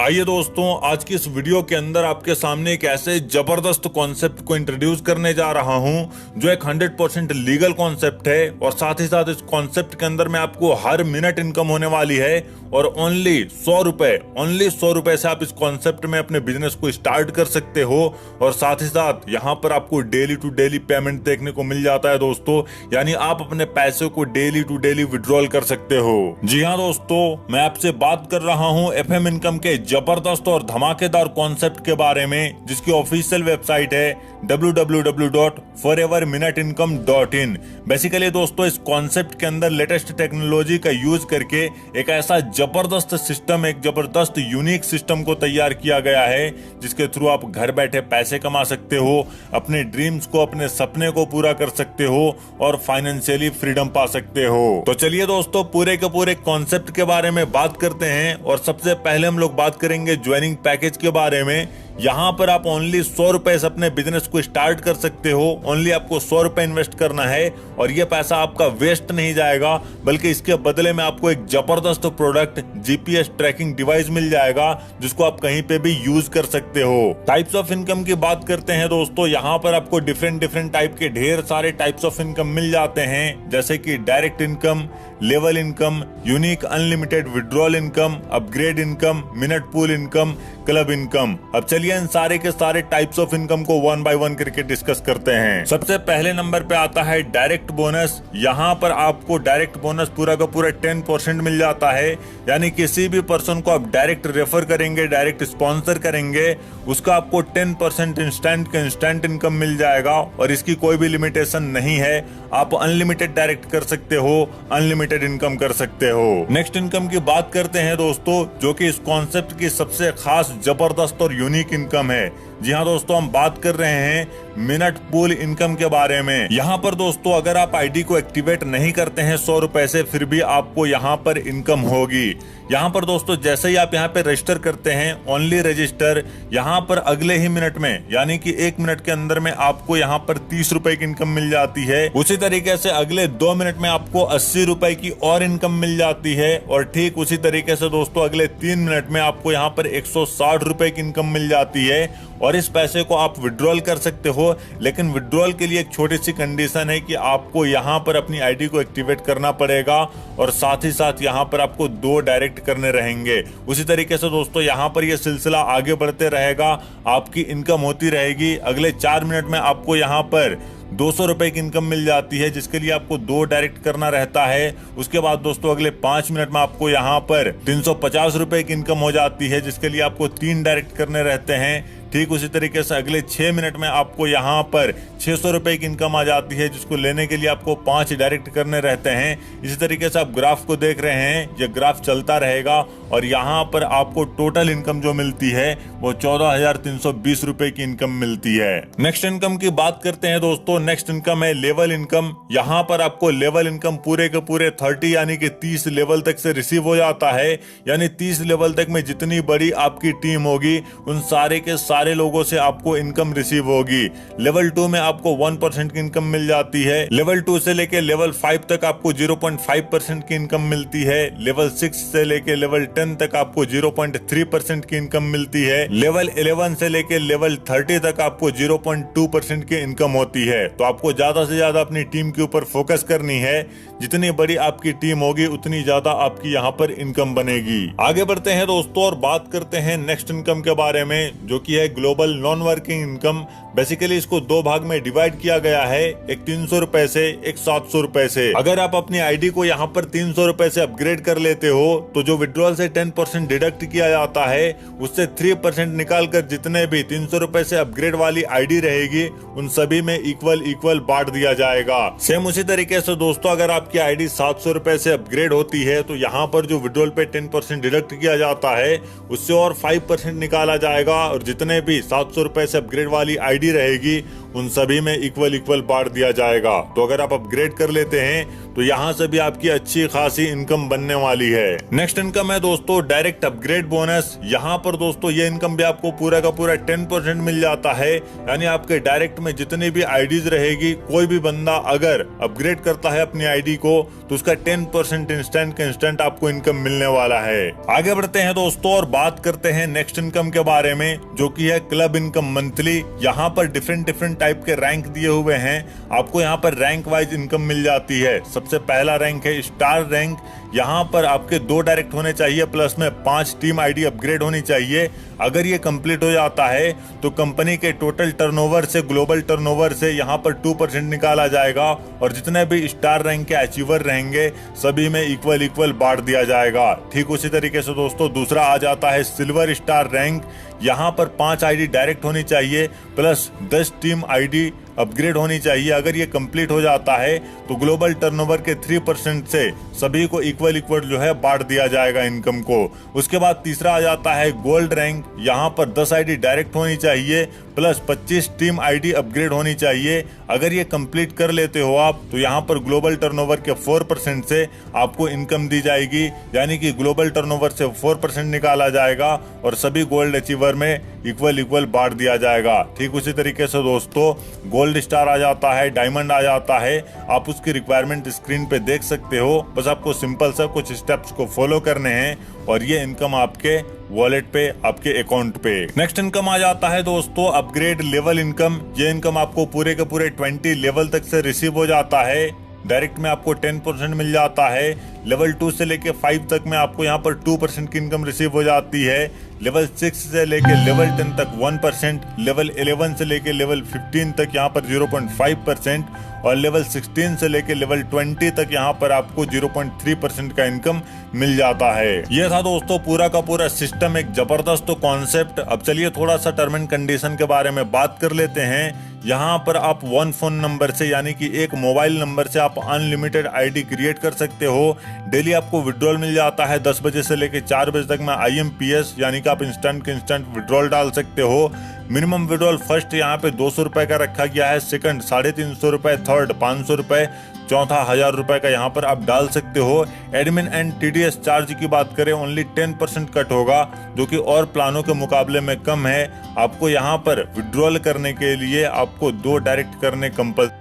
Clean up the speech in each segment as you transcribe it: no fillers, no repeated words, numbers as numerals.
आइए दोस्तों, आज की इस वीडियो के अंदर आपके सामने एक ऐसे जबरदस्त कॉन्सेप्ट को इंट्रोड्यूस करने जा रहा हूं जो एक 100% लीगल कॉन्सेप्ट है और साथ ही साथ इस कॉन्सेप्ट के अंदर में आपको हर मिनट इनकम होने वाली है और ओनली 100 रुपए से आप इस कॉन्सेप्ट में अपने बिजनेस को स्टार्ट कर सकते हो। और साथ ही साथ यहाँ पर आपको डेली टू डेली पेमेंट देखने को मिल जाता है दोस्तों, यानी आप अपने पैसे को डेली टू डेली विड्रॉल कर सकते हो। जी हाँ दोस्तों, मैं आपसे बात कर रहा हूँ एफएम इनकम के जबरदस्त और धमाकेदार कॉन्सेप्ट के बारे में, जिसकी ऑफिशियल वेबसाइट है www.foreverminuteincome.in। बेसिकली दोस्तों, इस कॉन्सेप्ट के अंदर लेटेस्ट टेक्नोलॉजी का यूज करके एक ऐसा जबरदस्त सिस्टम, एक जबरदस्त यूनिक सिस्टम को तैयार किया गया है जिसके थ्रू आप घर बैठे पैसे कमा सकते हो, अपने ड्रीम्स को, अपने सपने को पूरा कर सकते हो और फाइनेंशियली फ्रीडम पा सकते हो। तो चलिए दोस्तों, पूरे के पूरे कॉन्सेप्ट के बारे में बात करते हैं। और सबसे पहले हम लोग बात करेंगे ज्वाइनिंग पैकेज के बारे में। यहाँ पर आप ओनली 100 रुपए से अपने बिजनेस को स्टार्ट कर सकते हो। ओनली आपको 100 रुपए इन्वेस्ट करना है और ये पैसा आपका वेस्ट नहीं जाएगा, बल्कि इसके बदले में आपको एक जबरदस्त प्रोडक्ट जीपीएस ट्रैकिंग डिवाइस मिल जाएगा जिसको आप कहीं पे भी यूज कर सकते हो। टाइप्स ऑफ इनकम की बात करते हैं दोस्तों, यहाँ पर आपको डिफरेंट टाइप के ढेर सारे टाइप्स ऑफ इनकम मिल जाते हैं, जैसे कि direct income, level income, unique unlimited withdrawal income, upgrade income, minute pool income, club income. अब चलिए इन सारे के सारे टाइप्स ऑफ इनकम को वन बाय वन करके डिस्कस करते हैं। सबसे पहले नंबर पे आता है डायरेक्ट बोनस। यहाँ पर आपको डायरेक्ट बोनस पूरा का पूरा 10% मिल जाता है, यानी किसी भी पर्सन को आप डायरेक्ट रेफर करेंगे, डायरेक्ट स्पॉन्सर करेंगे, उसका आपको 10% इंस्टेंट इनकम मिल जाएगा और इसकी कोई भी लिमिटेशन नहीं है। आप अनलिमिटेड डायरेक्ट कर सकते हो, अनलिमिटेड इनकम कर सकते हो। नेक्स्ट इनकम की बात करते हैं दोस्तों, जो कि इस कॉन्सेप्ट की सबसे खास, जबरदस्त और यूनिक इनकम है। जी हाँ दोस्तों, हम बात कर रहे हैं मिनट पूल इनकम के बारे में। यहाँ पर दोस्तों, अगर आप आईडी को एक्टिवेट नहीं करते हैं 100 रुपए से, फिर भी आपको यहाँ पर इनकम होगी। यहाँ पर दोस्तों, जैसे ही आप यहाँ पे रजिस्टर करते हैं, ओनली रजिस्टर, यहाँ पर अगले ही मिनट में, यानी कि 1 मिनट के अंदर में आपको यहाँ पर 30 रुपए की इनकम मिल जाती है। उसी तरीके से अगले 2 मिनट में आपको 80 रुपए की और इनकम मिल जाती है। और ठीक उसी तरीके से दोस्तों, अगले 3 मिनट में आपको यहाँ पर 160 रुपए की इनकम मिल जाती है। और इस पैसे को आप विड्रॉल कर सकते हो, लेकिन विड्रॉल के लिए एक छोटी सी कंडीशन है कि आपको यहाँ पर अपनी आईडी को एक्टिवेट करना पड़ेगा और साथ ही साथ यहाँ पर आपको 2 डायरेक्ट करने रहेंगे। उसी तरीके से दोस्तों, यहाँ पर यह सिलसिला आगे बढ़ते रहेगा, आपकी इनकम होती रहेगी। अगले 4 मिनट में आपको यहाँ पर 200 रुपए की इनकम मिल जाती है, जिसके लिए आपको 2 डायरेक्ट करना रहता है। उसके बाद दोस्तों, अगले 5 मिनट में आपको यहाँ पर 350 रुपए की इनकम हो जाती है, जिसके लिए आपको 3 डायरेक्ट करने रहते हैं। ठीक उसी तरीके से अगले 6 मिनट में आपको यहाँ पर 600 रुपए की इनकम आ जाती है, जिसको लेने के लिए आपको 5 डायरेक्ट करने रहते हैं। इसी तरीके से आप ग्राफ को देख रहे हैं, ये ग्राफ चलता रहेगा और यहाँ पर आपको टोटल इनकम जो मिलती है वो 14,320 रुपए की इनकम मिलती है। नेक्स्ट इनकम की बात करते हैं दोस्तों। नेक्स्ट इनकम है लेवल इनकम। यहाँ पर आपको लेवल इनकम पूरे के पूरे 30 यानी कि 30 लेवल तक से रिसीव हो जाता है। यानी 30 लेवल तक में जितनी बड़ी आपकी टीम होगी, उन सारे के सारे लोगों से आपको इनकम रिसीव होगी। लेवल 2 में आपको 1% की इनकम मिल जाती है। लेवल 2 से लेके लेवल 5 तक आपको 0.5% की इनकम मिलती है। लेवल 6 से लेके लेवल 10 तक आपको 0.3% की इनकम मिलती है। लेवल 11 से लेके लेवल 30 तक आपको 0.2% की इनकम होती है। तो आपको ज्यादा से ज्यादा अपनी टीम के ऊपर फोकस करनी है। जितनी बड़ी आपकी टीम होगी, उतनी ज्यादा आपकी यहाँ पर इनकम बनेगी। आगे बढ़ते हैं दोस्तों और बात करते हैं नेक्स्ट इनकम के बारे में, जो कि है global non working income. Basically इसको 2 भाग में डिवाइड किया गया है, एक 300 रुपए से, एक 700 रुपए से। अगर आप अपनी आईडी को यहाँ पर 300 रुपए से अपग्रेड कर लेते हो, तो जो विड्रॉल से 10% डिडक्ट किया जाता है, उससे 3% निकाल कर जितने भी 300 रुपए से अपग्रेड वाली आईडी रहेगी, उन सभी में इक्वल बांट दिया जाएगा। सेम उसी तरीके से दोस्तों, अगर आपकी आईडी 700 रुपए से अपग्रेड होती है, तो यहाँ पर जो विड्रॉल पे 10% डिडक्ट किया जाता है, उससे और 5% निकाला जाएगा और जितने भी 700 रुपए से अपग्रेड वाली आईडी रहेगी, उन सभी में इक्वल बांट दिया जाएगा। तो अगर आप अपग्रेड कर लेते हैं, तो यहाँ से भी आपकी अच्छी खासी इनकम बनने वाली है। नेक्स्ट इनकम है दोस्तों डायरेक्ट अपग्रेड बोनस। यहाँ पर दोस्तों ये इनकम भी आपको पूरा का पूरा 10% मिल जाता है, यानी आपके डायरेक्ट में जितनी भी आईडीज रहेगी, कोई भी बंदा अगर अपग्रेड करता है अपनी आईडी को तो उसका 10% इंस्टेंट का इंस्टेंट आपको इनकम मिलने वाला है। आगे बढ़ते हैं दोस्तों और बात करते हैं नेक्स्ट इनकम के बारे में, जो कि है क्लब इनकम मंथली। यहाँ पर डिफरेंट टाइप के रैंक दिए हुए हैं, आपको यहाँ पर रैंक वाइज इनकम मिल जाती है। सबसे पहला रैंक है स्टार रैंक। यहाँ पर आपके 2 डायरेक्ट होने चाहिए, प्लस में 5 टीम आईडी अपग्रेड होनी चाहिए। अगर ये कंप्लीट हो जाता है तो कंपनी के टोटल टर्नओवर से, ग्लोबल टर्नओवर से यहाँ पर 2% निकाला जाएगा और जितने भी स्टार रैंक के अचीवर रहेंगे सभी में इक्वल बांट दिया जाएगा। ठीक उसी तरीके से दोस्तों दूसरा आ जाता है सिल्वर स्टार रैंक। यहाँ पर 5 आईडी डायरेक्ट होनी चाहिए, प्लस 10 टीम आईडी अपग्रेड होनी चाहिए। अगर ये कंप्लीट हो जाता है तो ग्लोबल टर्नओवर के 3% से सभी को इक्वल जो है बांट दिया जाएगा इनकम को। उसके बाद तीसरा आ जाता है गोल्ड रैंक। यहाँ पर 10 आईडी डायरेक्ट होनी चाहिए, प्लस 25 टीम आईडी अपग्रेड होनी चाहिए। अगर ये कंप्लीट कर लेते हो आप तो यहाँ पर ग्लोबल टर्नओवर के 4% से आपको इनकम दी जाएगी, यानी कि ग्लोबल टर्नओवर से 4% निकाला जाएगा और सभी गोल्ड अचीवर में इक्वल बांट दिया जाएगा। ठीक उसी तरीके से दोस्तों गोल्ड स्टार आ जाता है, डायमंड आ जाता है। आप उसकी रिक्वायरमेंट स्क्रीन पे देख सकते हो, बस आपको सिंपल सा कुछ स्टेप्स को फॉलो करने हैं और ये इनकम आपके वॉलेट पे, आपके अकाउंट पे। नेक्स्ट इनकम आ जाता है दोस्तों अपग्रेड लेवल इनकम। ये इनकम आपको पूरे के पूरे 20 लेवल तक से रिसीव हो जाता है। डायरेक्ट में आपको 10% मिल जाता है। लेवल 2 से लेके 5 तक में आपको यहाँ पर 2% की इनकम रिसीव हो जाती है। लेवल 6 से लेके लेवल 10 तक 1%, लेवल 11 से लेके लेवल 15 तक यहाँ पर 0.5% और लेवल 16 से लेके लेवल 20 तक यहाँ पर आपको 0.3% का इनकम मिल जाता है। ये था दोस्तों पूरा का पूरा सिस्टम, एक जबरदस्त कॉन्सेप्ट। अब चलिए थोड़ा सा टर्म एंड कंडीशन के बारे में बात कर लेते हैं। यहाँ पर आप 1 फोन नंबर से, यानी कि एक मोबाइल नंबर से आप अनलिमिटेड आईडी क्रिएट कर सकते हो। डेली आपको विड्रॉल मिल जाता है 10 बजे से लेकर 4 बजे तक में IMPS, यानी कि आप इंस्टेंट के इंस्टेंट विड्रॉल डाल सकते हो। मिनिमम विड्रॉल फर्स्ट यहाँ पे 200 रुपए का रखा गया है, सेकंड 350 रुपए, थर्ड 500 रुपए, चौथा 1000 रुपए का यहाँ पर आप डाल सकते हो। एडमिन एंड TDS चार्ज की बात करें ओनली 10% कट होगा, जो कि और प्लानों के मुकाबले में कम है। आपको यहाँ पर विड्रॉल करने के लिए आपको 2 डायरेक्ट करने कंपल्सरी।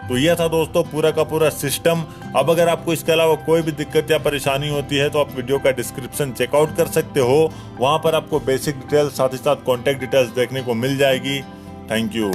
तो यह था दोस्तों पूरा का पूरा सिस्टम। अब अगर आपको इसके अलावा कोई भी दिक्कत या परेशानी होती है तो आप वीडियो का डिस्क्रिप्शन चेकआउट कर सकते हो, वहां पर आपको बेसिक डिटेल्स साथ ही साथ कॉन्टैक्ट डिटेल्स देखने को मिल जाएगी। Thank you.